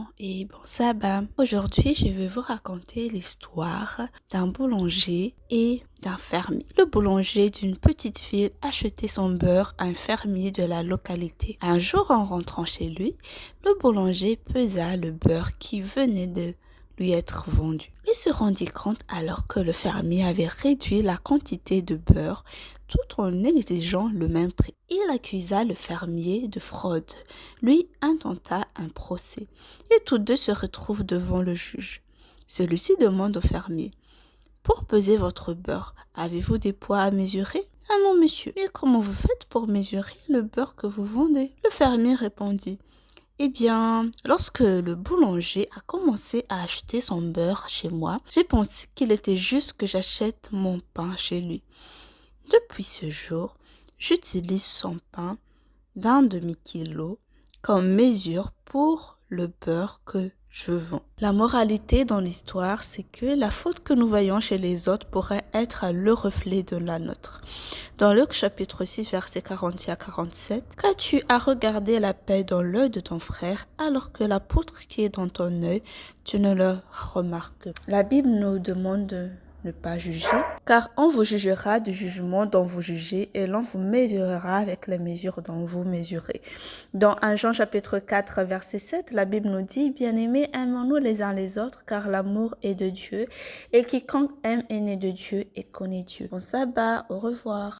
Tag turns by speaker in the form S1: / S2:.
S1: enfants et bon sabbat. Aujourd'hui, je vais vous raconter l'histoire d'un boulanger et d'un fermier. Le boulanger d'une petite ville achetait son beurre à un fermier de la localité. Un jour, en rentrant chez lui, le boulanger pesa le beurre qui venait de lui être vendu. Il se rendit compte alors que le fermier avait réduit la quantité de beurre tout en exigeant le même prix. Il accusa le fermier de fraude, lui intenta un procès et tous deux se retrouvent devant le juge. Celui-ci demande au fermier: pour peser votre beurre, avez-vous des poids à mesurer? Ah non, monsieur. Mais comment vous faites pour mesurer le beurre que vous vendez? Le fermier répondit: eh bien, lorsque le boulanger a commencé à acheter son beurre chez moi, j'ai pensé qu'il était juste que j'achète mon pain chez lui. Depuis ce jour, j'utilise son pain d'un demi-kilo comme mesure pour le beurre que je vends. La moralité dans l'histoire, c'est que la faute que nous voyons chez les autres pourrait être le reflet de la nôtre. Dans Luc chapitre 6, versets 46 à 47, « Qu'as-tu à regarder la paix dans l'œil de ton frère, alors que la poutre qui est dans ton œil, tu ne le remarques pas ?» La Bible nous demande de ne pas juger, car on vous jugera du jugement dont vous jugez et l'on vous mesurera avec les mesures dont vous mesurez. Dans 1 Jean chapitre 4 verset 7, la Bible nous dit: « Bien-aimés, aimons-nous les uns les autres, car l'amour est de Dieu, et quiconque aime est né de Dieu et connaît Dieu. » Bon sabbat, au revoir.